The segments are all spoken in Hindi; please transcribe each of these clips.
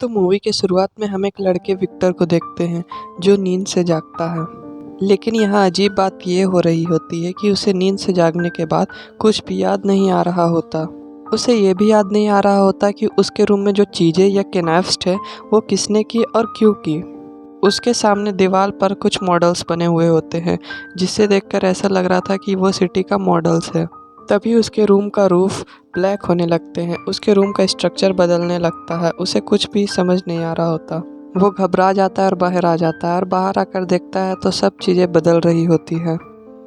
तो मूवी के शुरुआत में हम एक लड़के विक्टर को देखते हैं जो नींद से जागता है। लेकिन यहाँ अजीब बात ये हो रही होती है कि उसे नींद से जागने के बाद कुछ भी याद नहीं आ रहा होता। उसे ये भी याद नहीं आ रहा होता कि उसके रूम में जो चीज़ें या केनाफ्स्ट है वो किसने की और क्यों की। उसके सामने दीवार पर कुछ मॉडल्स बने हुए होते हैं जिसे देखकर ऐसा लग रहा था कि वो सिटी का मॉडल्स है। तभी उसके रूम का रूफ ब्लैक होने लगते हैं, उसके रूम का स्ट्रक्चर बदलने लगता है। उसे कुछ भी समझ नहीं आ रहा होता। वो घबरा जाता है और बाहर आ जाता है और बाहर आकर देखता है तो सब चीज़ें बदल रही होती है।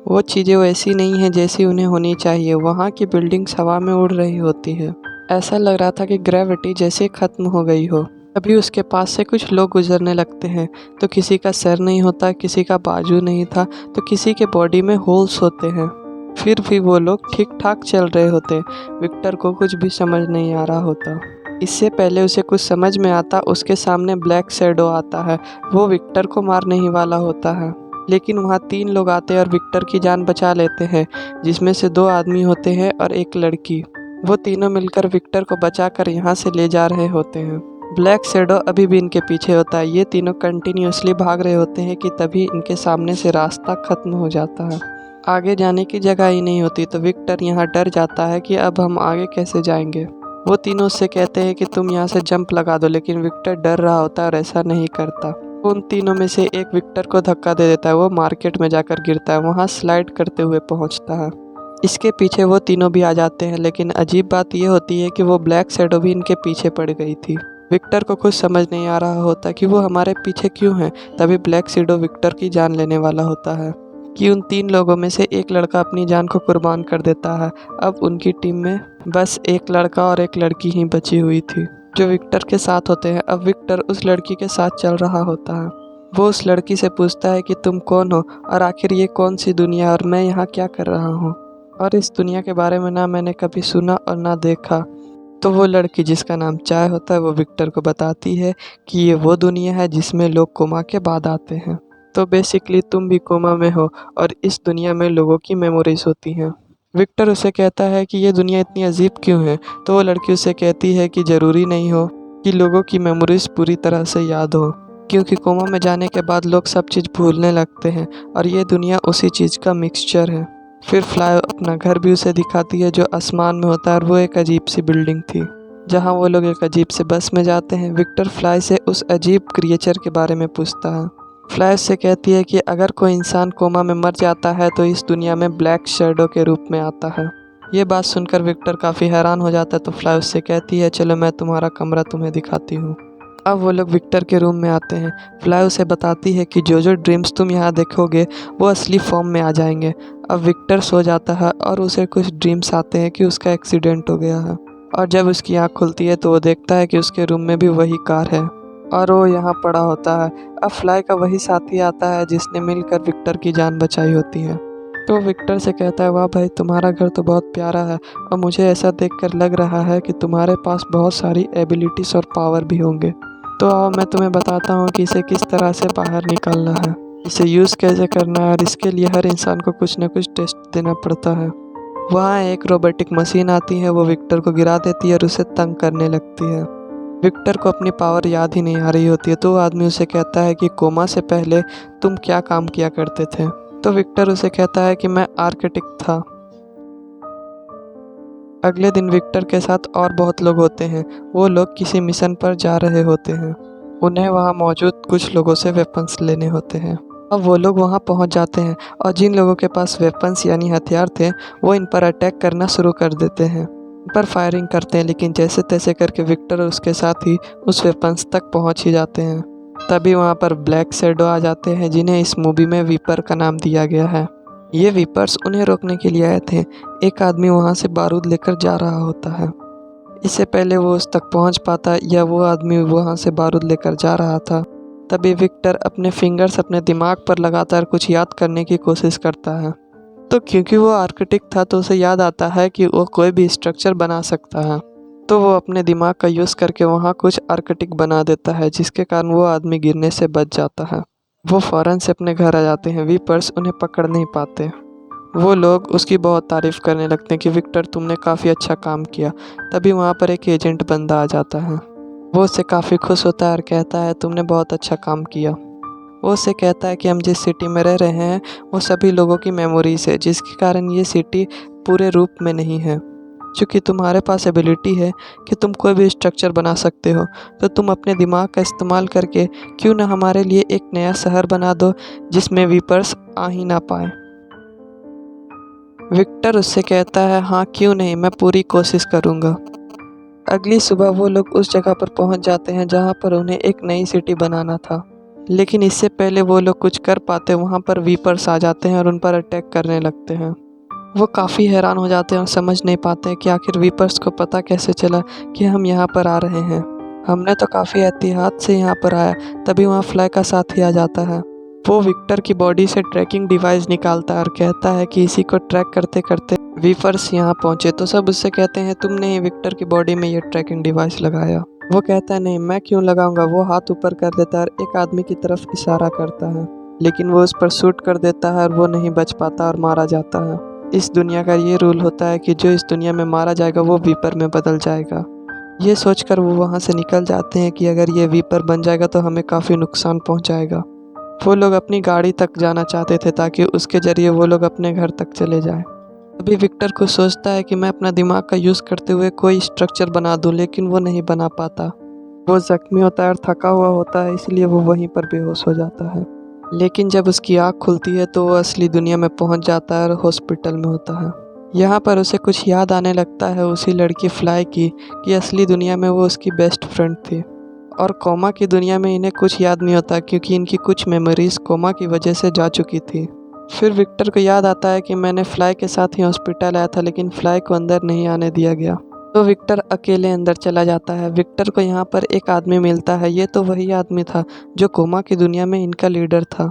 वो चीज़ें वैसी नहीं हैं जैसी उन्हें होनी चाहिए। वहाँ की बिल्डिंग्स हवा में उड़ रही होती है। ऐसा लग रहा था कि ग्रेविटी जैसे ख़त्म हो गई हो। तभी उसके पास से कुछ लोग गुजरने लगते हैं। तो किसी का सर नहीं होता, किसी का बाजू नहीं था, तो किसी के बॉडी में होल्स होते हैं। फिर भी वो लोग ठीक ठाक चल रहे होते। विक्टर को कुछ भी समझ नहीं आ रहा होता। इससे पहले उसे कुछ समझ में आता, उसके सामने ब्लैक शैडो आता है। वो विक्टर को मारने ही वाला होता है, लेकिन वहाँ 3 लोग आते हैं और विक्टर की जान बचा लेते हैं, जिसमें से 2 आदमी होते हैं और एक लड़की। वो तीनों मिलकर विक्टर को बचाकर यहाँ से ले जा रहे होते हैं। ब्लैक शैडो अभी भी इनके पीछे होता है। ये तीनों कंटिन्यूअसली भाग रहे होते हैं कि तभी इनके सामने से रास्ता खत्म हो जाता है। आगे जाने की जगह ही नहीं होती। तो विक्टर यहाँ डर जाता है कि अब हम आगे कैसे जाएंगे। वो तीनों उससे कहते हैं कि तुम यहाँ से जंप लगा दो, लेकिन विक्टर डर रहा होता है और ऐसा नहीं करता। उन तीनों में से एक विक्टर को धक्का दे देता है। वो मार्केट में जाकर गिरता है, वहाँ स्लाइड करते हुए पहुँचता है। इसके पीछे वो तीनों भी आ जाते हैं, लेकिन अजीब बात यह होती है कि वो ब्लैक शैडो भी इनके पीछे पड़ गई थी। विक्टर को कुछ समझ नहीं आ रहा होता कि वो हमारे पीछे क्यों है। तभी ब्लैक शैडो विक्टर की जान लेने वाला होता है कि उन 3 लोगों में से एक लड़का अपनी जान को कुर्बान कर देता है। अब उनकी टीम में बस एक लड़का और एक लड़की ही बची हुई थी जो विक्टर के साथ होते हैं। अब विक्टर उस लड़की के साथ चल रहा होता है। वो उस लड़की से पूछता है कि तुम कौन हो और आखिर ये कौन सी दुनिया है और मैं यहाँ क्या कर रहा हूँ, और इस दुनिया के बारे में ना मैंने कभी सुना और ना देखा। तो वो लड़की जिसका नाम चाय होता है वो विक्टर को बताती है कि ये वो दुनिया है जिसमें लोग कोमा के बाद आते हैं। तो बेसिकली तुम भी कोमा में हो और इस दुनिया में लोगों की मेमोरीज होती हैं। विक्टर उसे कहता है कि ये दुनिया इतनी अजीब क्यों है। तो वो लड़की उसे कहती है कि ज़रूरी नहीं हो कि लोगों की मेमोरीज पूरी तरह से याद हो, क्योंकि कोमा में जाने के बाद लोग सब चीज़ भूलने लगते हैं और ये दुनिया उसी चीज़ का मिक्सचर है। फिर फ्लाई अपना घर भी उसे दिखाती है जो आसमान में होता है, और वो एक अजीब सी बिल्डिंग थी जहाँ वो लोग एक अजीब से बस में जाते हैं। विक्टर फ्लाई से उस अजीब क्रिएचर के बारे में पूछता है। फ्लाई उससे कहती है कि अगर कोई इंसान कोमा में मर जाता है तो इस दुनिया में ब्लैक शैडो के रूप में आता है। ये बात सुनकर विक्टर काफ़ी हैरान हो जाता है। तो फ्लाई उससे कहती है चलो मैं तुम्हारा कमरा तुम्हें दिखाती हूँ। अब वो लोग विक्टर के रूम में आते हैं। फ्लाई उसे बताती है कि जो जो ड्रीम्स तुम यहाँ देखोगे वो असली फॉर्म में आ जाएंगे। अब विक्टर सो जाता है और उसे कुछ ड्रीम्स आते हैं कि उसका एक्सीडेंट हो गया है, और जब उसकी आँख खुलती है तो वो देखता है कि उसके रूम में भी वही कार है और वो यहाँ पड़ा होता है। अब फ्लाई का वही साथी आता है जिसने मिलकर विक्टर की जान बचाई होती है। तो विक्टर से कहता है वाह भाई, तुम्हारा घर तो बहुत प्यारा है और मुझे ऐसा देखकर लग रहा है कि तुम्हारे पास बहुत सारी एबिलिटीज़ और पावर भी होंगे। तो आओ मैं तुम्हें बताता हूँ कि इसे किस तरह से बाहर निकालना है, इसे यूज़ कैसे करना है, और इसके लिए हर इंसान को कुछ न कुछ टेस्ट देना पड़ता है। वहाँ एक रोबोटिक मशीन आती है, वो विक्टर को गिरा देती है और उसे तंग करने लगती है। विक्टर को अपनी पावर याद ही नहीं आ रही होती है। तो वो आदमी उसे कहता है कि कोमा से पहले तुम क्या काम किया करते थे। तो विक्टर उसे कहता है कि मैं आर्किटेक्ट था। अगले दिन विक्टर के साथ और बहुत लोग होते हैं। वो लोग किसी मिशन पर जा रहे होते हैं। उन्हें वहाँ मौजूद कुछ लोगों से वेपन्स लेने होते हैं। अब वो लोग वहाँ पहुँच जाते हैं और जिन लोगों के पास वेपन्स यानी हथियार थे वो इन पर अटैक करना शुरू कर देते हैं, इन पर फायरिंग करते हैं। लेकिन जैसे तैसे करके विक्टर और उसके साथी उस वेपन्स तक पहुँच ही जाते हैं। तभी वहाँ पर ब्लैक शैडो आ जाते हैं जिन्हें इस मूवी में वीपर का नाम दिया गया है। ये वीपर्स उन्हें रोकने के लिए आए थे। एक आदमी वहाँ से बारूद लेकर जा रहा होता है। इससे पहले वो उस तक पहुँच पाता या वो आदमी वहाँ से बारूद लेकर जा रहा था, तभी विक्टर अपने फिंगर्स अपने दिमाग पर लगातार कुछ याद करने की कोशिश करता है। तो क्योंकि वो आर्किटेक्ट था तो उसे याद आता है कि वो कोई भी स्ट्रक्चर बना सकता है। तो वो अपने दिमाग का यूज़ करके वहाँ कुछ आर्किटेक्ट बना देता है, जिसके कारण वो आदमी गिरने से बच जाता है। वो फ़ौरन से अपने घर आ जाते हैं। वीपर्स उन्हें पकड़ नहीं पाते। वो लोग उसकी बहुत तारीफ़ करने लगते हैं कि विक्टर तुमने काफ़ी अच्छा काम किया। तभी वहाँ पर एक एजेंट बंदा आ जाता है। वो उससे काफ़ी खुश होता है और कहता है तुमने बहुत अच्छा काम किया। वो उससे कहता है कि हम जिस सिटी में रह रहे हैं वो सभी लोगों की मेमोरीज है, जिसके कारण ये सिटी पूरे रूप में नहीं है। क्योंकि तुम्हारे पास एबिलिटी है कि तुम कोई भी स्ट्रक्चर बना सकते हो, तो तुम अपने दिमाग का इस्तेमाल करके क्यों ना हमारे लिए एक नया शहर बना दो जिसमें वीपर्स आ ही ना पाए। विक्टर उससे कहता है हाँ क्यों नहीं, मैं पूरी कोशिश करूँगा। अगली सुबह वो लोग उस जगह पर पहुंच जाते हैं जहां पर उन्हें एक नई सिटी बनाना था। लेकिन इससे पहले वो लोग कुछ कर पाते वहां पर वीपर्स आ जाते हैं और उन पर अटैक करने लगते हैं। वो काफ़ी हैरान हो जाते हैं और समझ नहीं पाते हैं कि आखिर वीपर्स को पता कैसे चला कि हम यहाँ पर आ रहे हैं। हमने तो काफ़ी एहतियात से यहाँ पर आया, तभी वहाँ फ्लाई का साथी आ जाता है। वो विक्टर की बॉडी से ट्रैकिंग डिवाइस निकालता है और कहता है कि इसी को ट्रैक करते करते वीपर्स यहाँ पहुँचे। तो सब उससे कहते हैं तुमने ही विक्टर की बॉडी में ये ट्रैकिंग डिवाइस लगाया। वो कहता है नहीं, मैं क्यों लगाऊंगा। वो हाथ ऊपर कर देता है और एक आदमी की तरफ इशारा करता है, लेकिन वो उस पर शूट कर देता है और वो नहीं बच पाता और मारा जाता है। इस दुनिया का ये रूल होता है कि जो इस दुनिया में मारा जाएगा वो वीपर में बदल जाएगा। ये सोचकर वो वहाँ से निकल जाते हैं कि अगर ये वीपर बन जाएगा तो हमें काफ़ी नुकसान पहुँचाएगा। वो लोग अपनी गाड़ी तक जाना चाहते थे ताकि उसके ज़रिए वो लोग अपने घर तक चले जाएं। अभी विक्टर को सोचता है कि मैं अपना दिमाग का यूज़ करते हुए कोई स्ट्रक्चर बना दूं, लेकिन वो नहीं बना पाता। वो ज़ख्मी होता है और थका हुआ होता है, इसलिए वो वहीं पर बेहोश हो जाता है। लेकिन जब उसकी आँख खुलती है तो वो असली दुनिया में पहुंच जाता है और हॉस्पिटल में होता है। यहाँ पर उसे कुछ याद आने लगता है उसी लड़की फ्लाई की, कि असली दुनिया में वो उसकी बेस्ट फ्रेंड थी और कोमा की दुनिया में इन्हें कुछ याद नहीं होता क्योंकि इनकी कुछ मेमोरीज कोमा की वजह से जा चुकी थी। फिर विक्टर को याद आता है कि मैंने फ्लाई के साथ ही हॉस्पिटल आया था, लेकिन फ्लाई को अंदर नहीं आने दिया गया। तो विक्टर अकेले अंदर चला जाता है। विक्टर को यहाँ पर एक आदमी मिलता है। ये तो वही आदमी था जो कोमा की दुनिया में इनका लीडर था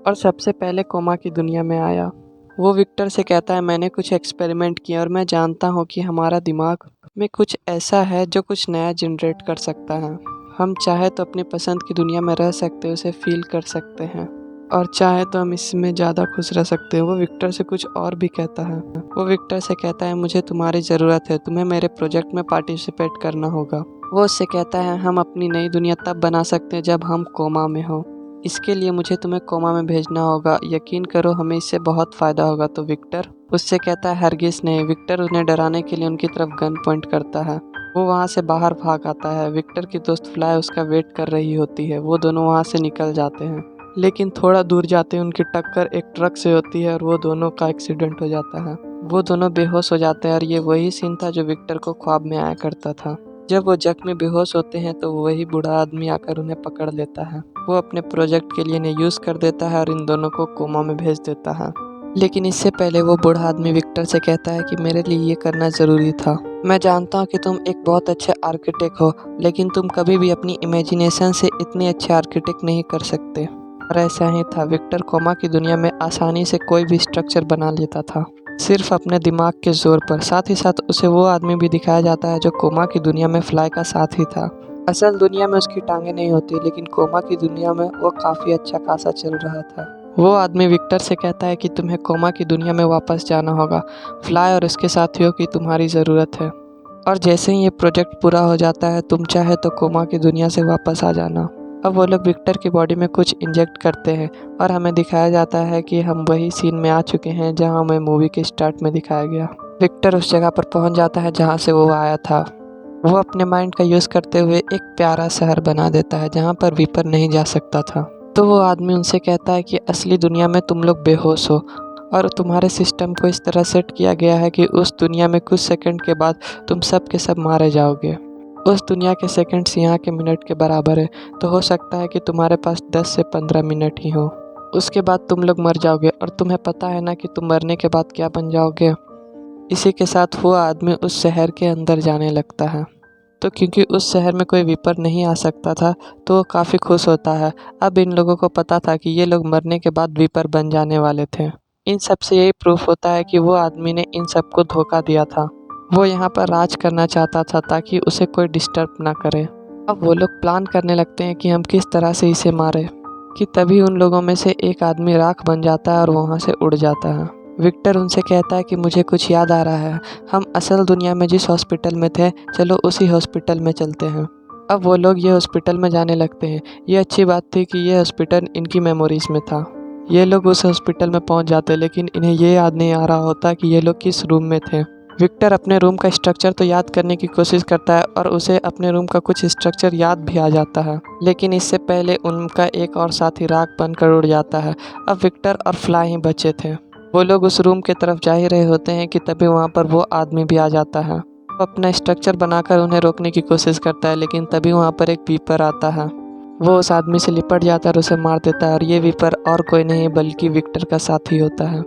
और सबसे पहले कोमा की दुनिया में आया। वो विक्टर से कहता है मैंने कुछ एक्सपेरिमेंट किया और मैं जानता हूँ कि हमारा दिमाग में कुछ ऐसा है जो कुछ नया जनरेट कर सकता है। हम चाहे तो अपनी पसंद की दुनिया में रह सकते हैं, उसे फील कर सकते हैं और चाहे तो हम इसमें ज़्यादा खुश रह सकते हैं। वो विक्टर से कुछ और भी कहता है। वो विक्टर से कहता है मुझे तुम्हारी ज़रूरत है, तुम्हें मेरे प्रोजेक्ट में पार्टिसिपेट करना होगा। वो उससे कहता है हम अपनी नई दुनिया तब बना सकते हैं जब हम कोमा में हो। इसके लिए मुझे तुम्हें कोमा में भेजना होगा, यकीन करो हमें इससे बहुत फ़ायदा होगा। तो विक्टर उससे कहता है हरगिज़ नहीं। विक्टर उन्हें डराने के लिए उनकी तरफ गन पॉइंट करता है। वो वहाँ से बाहर भाग आता है। विक्टर की दोस्त फ्लाई उसका वेट कर रही होती है। वो दोनों वहाँ से निकल जाते हैं, लेकिन थोड़ा दूर जाते हैं उनकी टक्कर एक ट्रक से होती है और वो दोनों का एक्सीडेंट हो जाता है। वो दोनों बेहोश हो जाते हैं और ये वही सीन था जो विक्टर को ख्वाब में आया करता था। जब वो जख्मी बेहोश होते हैं तो वही बूढ़ा आदमी आकर उन्हें पकड़ लेता है। वो अपने प्रोजेक्ट के लिए इन्हें यूज़ कर देता है और इन दोनों को कोमा में भेज देता है। लेकिन इससे पहले वो बूढ़ा आदमी विक्टर से कहता है कि मेरे लिए ये करना ज़रूरी था। मैं जानता हूँ कि तुम एक बहुत अच्छे आर्किटेक्ट हो, लेकिन तुम कभी भी अपनी इमेजिनेशन से इतने अच्छे आर्किटेक्ट नहीं कर सकते। और ऐसा ही था। विक्टर कोमा की दुनिया में आसानी से कोई भी स्ट्रक्चर बना लेता था, सिर्फ अपने दिमाग के जोर पर। साथ ही साथ उसे वो आदमी भी दिखाया जाता है जो कोमा की दुनिया में फ्लाई का साथी था। असल दुनिया में उसकी टांगें नहीं होती, लेकिन कोमा की दुनिया में वो काफ़ी अच्छा खासा चल रहा था। वो आदमी विक्टर से कहता है कि तुम्हें कोमा की दुनिया में वापस जाना होगा। फ्लाई और उसके साथियों की तुम्हारी ज़रूरत है और जैसे ही ये प्रोजेक्ट पूरा हो जाता है तुम चाहे तो कोमा की दुनिया से वापस आ जाना। अब वो लोग विक्टर की बॉडी में कुछ इंजेक्ट करते हैं और हमें दिखाया जाता है कि हम वही सीन में आ चुके हैं जहां हमें मूवी के स्टार्ट में दिखाया गया। विक्टर उस जगह पर पहुंच जाता है जहां से वो आया था। वो अपने माइंड का यूज़ करते हुए एक प्यारा शहर बना देता है जहां पर वीपर नहीं जा सकता था। तो वो आदमी उनसे कहता है कि असली दुनिया में तुम लोग बेहोश हो और तुम्हारे सिस्टम को इस तरह सेट किया गया है कि उस दुनिया में कुछ सेकंड के बाद तुम सब के सब मारे जाओगे। उस दुनिया के सेकंड्स यहाँ के मिनट के बराबर है, तो हो सकता है कि तुम्हारे पास 10 से 15 मिनट ही हो। उसके बाद तुम लोग मर जाओगे और तुम्हें पता है ना कि तुम मरने के बाद क्या बन जाओगे। इसी के साथ वो आदमी उस शहर के अंदर जाने लगता है। तो क्योंकि उस शहर में कोई वीपर नहीं आ सकता था तो वो काफ़ी खुश होता है। अब इन लोगों को पता था कि ये लोग मरने के बाद वीपर बन जाने वाले थे। इन सब से यही प्रूफ होता है कि वो आदमी ने इन सबको धोखा दिया था। वो यहाँ पर राज करना चाहता था ताकि उसे कोई डिस्टर्ब ना करे। अब वो लोग प्लान करने लगते हैं कि हम किस तरह से इसे मारें, कि तभी उन लोगों में से एक आदमी राख बन जाता है और वहाँ से उड़ जाता है। विक्टर उनसे कहता है कि मुझे कुछ याद आ रहा है, हम असल दुनिया में जिस हॉस्पिटल में थे, चलो उसी हॉस्पिटल में चलते हैं। अब वो लोग ये हॉस्पिटल में जाने लगते हैं। ये अच्छी बात थी कि ये हॉस्पिटल इनकी मेमोरीज में था। ये लोग उस हॉस्पिटल में पहुंच जाते, लेकिन इन्हें ये याद नहीं आ रहा होता कि ये लोग किस रूम में थे। विक्टर अपने रूम का स्ट्रक्चर तो याद करने की कोशिश करता है और उसे अपने रूम का कुछ स्ट्रक्चर याद भी आ जाता है, लेकिन इससे पहले उनका एक और साथी राख बनकर उड़ जाता है। अब विक्टर और फ्लाई ही बचे थे। वो लोग उस रूम की तरफ जा ही रहे होते हैं कि तभी वहाँ पर वो आदमी भी आ जाता है। वो अपना स्ट्रक्चर बनाकर उन्हें रोकने की कोशिश करता है, लेकिन तभी वहाँ पर एक वीपर आता है। वो उस आदमी से लिपट जाता है और उसे मार देता है, और ये वीपर और कोई नहीं बल्कि विक्टर का साथी होता है,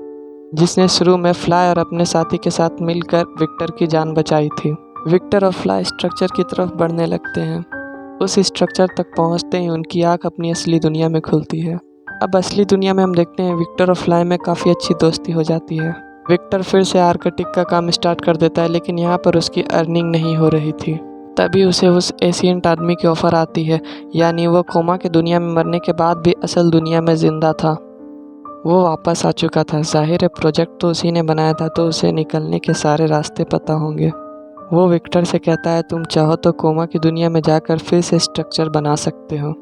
जिसने शुरू में फ्लाई और अपने साथी के साथ मिलकर विक्टर की जान बचाई थी। विक्टर और फ्लाई स्ट्रक्चर की तरफ बढ़ने लगते हैं। उस स्ट्रक्चर तक पहुंचते ही उनकी आंख अपनी असली दुनिया में खुलती है। अब असली दुनिया में हम देखते हैं विक्टर और फ्लाई में काफ़ी अच्छी दोस्ती हो जाती है। विक्टर फिर से आर्कटिक का काम स्टार्ट कर देता है, लेकिन यहाँ पर उसकी अर्निंग नहीं हो रही थी। तभी उसे उस एशियंट आदमी की ऑफर आती है, यानी वो कोमा की दुनिया में मरने के बाद भी असल दुनिया में जिंदा था। वो वापस आ चुका था। जाहिर है प्रोजेक्ट तो उसी ने बनाया था, तो उसे निकलने के सारे रास्ते पता होंगे। वो विक्टर से कहता है तुम चाहो तो कोमा की दुनिया में जाकर फिर से स्ट्रक्चर बना सकते हो।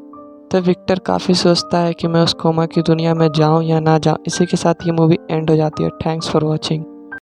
तो विक्टर काफ़ी सोचता है कि मैं उस कोमा की दुनिया में जाऊं या ना जाऊं। इसी के साथ ये मूवी एंड हो जाती है। Thanks for watching.